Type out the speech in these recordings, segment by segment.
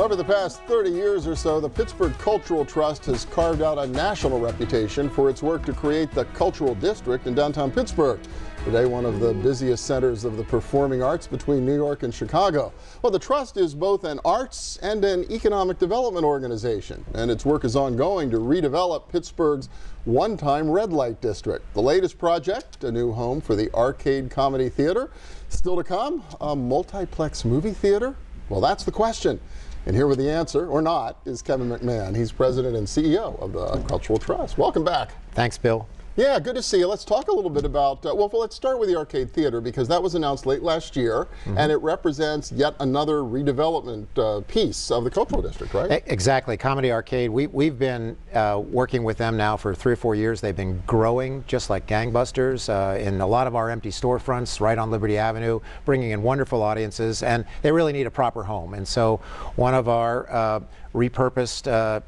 Over the past 30 years or so, the Pittsburgh Cultural Trust has carved out a national reputation for its work to create the cultural district in downtown Pittsburgh. Today, one of the busiest centers of the performing arts between New York and Chicago. Well, the Trust is both an arts and an economic development organization, and its work is ongoing to redevelop Pittsburgh's one-time red light district. The latest project, a new home for the Arcade Comedy Theater. Still to come, a multiplex movie theater? Well, that's the question. And here with the answer, or not, is Kevin McMahon. He's president and CEO of the Cultural Trust. Welcome back. Thanks, Bill. Yeah, good to see you. Let's talk a little bit about, well, let's start with the Arcade Theater, because that was announced late last year, and it represents yet another redevelopment piece of the Cultural District, right? Exactly. Comedy Arcade, we've been working with them now for 3 or 4 years. They've been growing just like gangbusters in a lot of our empty storefronts right on Liberty Avenue, bringing in wonderful audiences, and they really need a proper home. And so one of our repurposed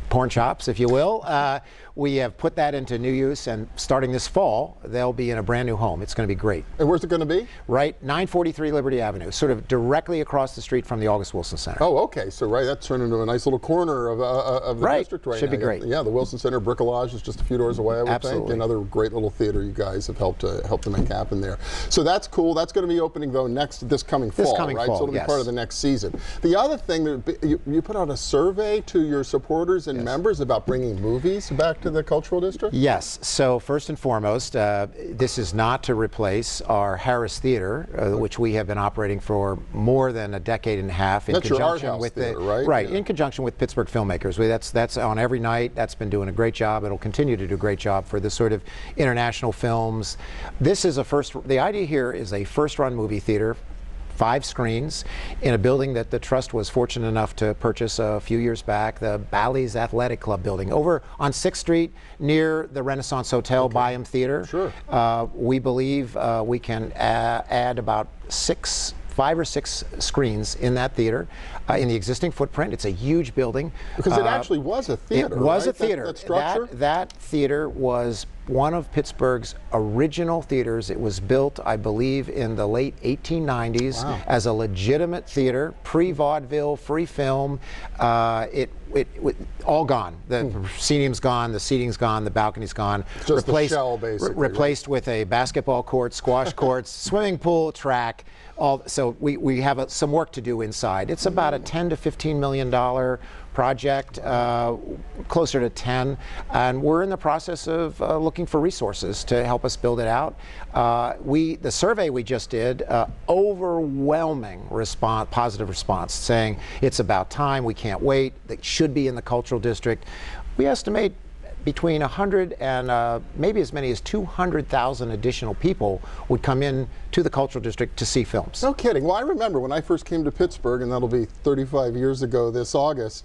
porn shops, if you will. We have put that into new use, and starting this fall, they'll be in a brand new home. It's going to be great. And where's it going to be? Right, 943 Liberty Avenue, sort of directly across the street from the August Wilson Center. Oh, okay. So, right, that's turned into a nice little corner of the district right now. Should be great. Yeah, the Wilson Center bricolage is just a few doors away, I would think. Another great little theater you guys have helped to make happen there. So that's cool. That's going to be opening, though, this coming fall, right? So it'll be part of the next season. The other thing, that you put out a survey to your supporters and members about bringing movies back to the Cultural District? Yes. So first and foremost, this is not to replace our Harris Theater, which we have been operating for more than a decade and a half. That's your art house theater, right? Right, in conjunction with Pittsburgh filmmakers. That's on every night. That's been doing a great job. It'll continue to do a great job for the sort of international films. This is the idea here is a first-run movie theater, 5 screens in a building that the Trust was fortunate enough to purchase a few years back, the Bally's Athletic Club building, over on 6th Street near the Renaissance Hotel, Byam Theater. Sure. We believe we can add about 5 or 6 screens in that theater in the existing footprint. It's a huge building. Because it actually was a theater, It was right? a theater. That structure? That theater was one of Pittsburgh's original theaters. It was built, I believe, in the late 1890s as a legitimate theater, pre-vaudeville, free film. It all gone. The proscenium's gone, the seating's gone, the balcony's gone. Just the shell, basically. Replaced with a basketball court, squash courts, swimming pool, track. So we have some work to do inside. It's about a $10 to $15 million project, closer to 10, and we're in the process of looking for resources to help us build it out. The survey we just did, overwhelming response, positive response, saying it's about time, we can't wait, it should be in the Cultural District. We estimate between 100 and maybe as many as 200,000 additional people would come in to the Cultural District to see films. No kidding. Well, I remember when I first came to Pittsburgh, and that'll be 35 years ago this August,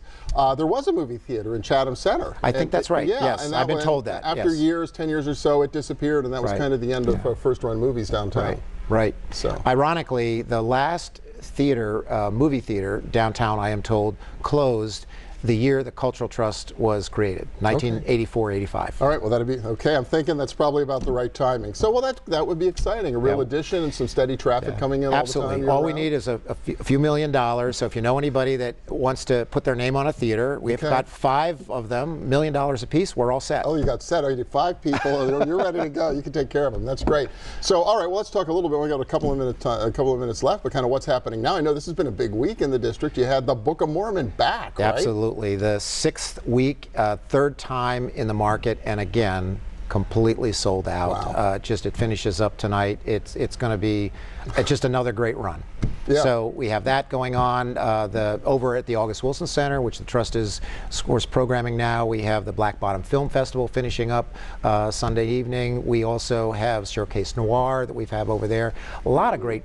there was a movie theater in Chatham Center. I think that's right. Yeah, yes, and I've been told that. After years, 10 years or so, it disappeared, and that was kind of the end of first-run movies downtown. Right. So, ironically, the last theater, movie theater downtown, I am told, closed the year the Cultural Trust was created, 1984-85. All right, well, that'd be okay. I'm thinking that's probably about the right timing. So, well, that would be exciting. A real addition and some steady traffic coming in Absolutely. all the time. All we need is a few $1 million. So if you know anybody that wants to put their name on a theater, we've got 5 of them, $1 million a piece. We're all set. Oh, you got set. Oh, you did 5 people. You're ready to go. You can take care of them. That's great. So, all right, well, let's talk a little bit. We got a couple of minutes left, but kind of what's happening now. I know this has been a big week in the district. You had the Book of Mormon back, right? Absolutely. The 6th week, 3rd time in the market, and again, completely sold out. Wow. It finishes up tonight. It's going to be just another great run. Yeah. So we have that going on over at the August Wilson Center, which the Trust is, of course, programming now. We have the Black Bottom Film Festival finishing up Sunday evening. We also have Showcase Noir that we've had over there. A lot of great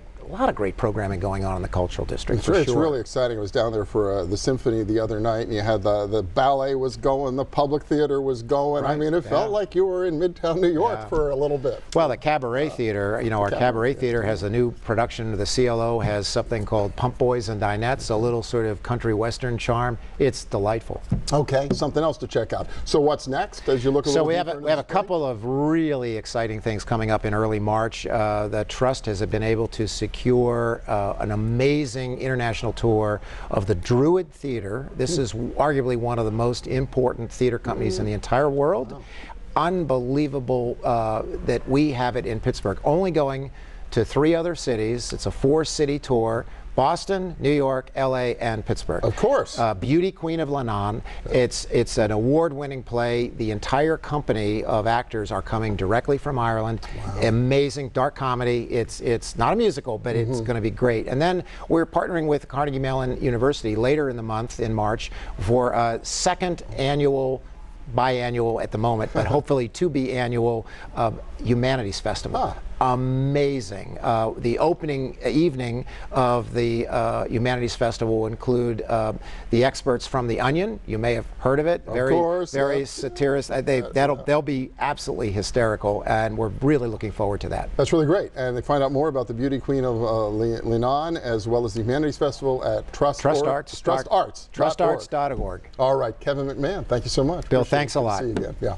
programming going on in the Cultural District. It's really exciting. I was down there for the symphony the other night, and you had the ballet was going, the public theater was going. I mean, it felt like you were in Midtown New York for a little bit. Well, the Cabaret Theater, you know, our Cabaret Theater has a new production. The CLO has something called Pump Boys and Dinettes, a little sort of country western charm. It's delightful. Okay, something else to check out. So what's next as you look a little deeper? So we have a couple of really exciting things coming up in early March. The Trust has been able to secure secure an amazing international tour of the Druid Theater. This is arguably one of the most important theater companies in the entire world. Wow. Unbelievable that we have it in Pittsburgh. Only going to 3 other cities. It's a 4-city tour. Boston, New York, LA, and Pittsburgh. Of course. Beauty Queen of Lebanon. It's an award-winning play. The entire company of actors are coming directly from Ireland. Wow. Amazing dark comedy. It's not a musical, but it's going to be great. And then we're partnering with Carnegie Mellon University later in the month, in March, for a 2nd annual, biannual at the moment, but hopefully to be annual Humanities Festival. Amazing. The opening evening of the Humanities Festival will include the experts from The Onion. You may have heard of it. Very satirist. They'll be absolutely hysterical, and we're really looking forward to that. That's really great. And they find out more about the Beauty Queen of Lebanon, as well as the Humanities Festival at TrustArts.org. All right, Kevin McMahon, thank you so much. Bill, thanks a lot. See you again. Yeah.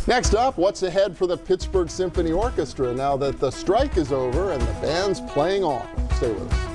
Next up, what's ahead for the Pittsburgh Symphony Orchestra now that the strike is over and the band's playing on? Stay with us.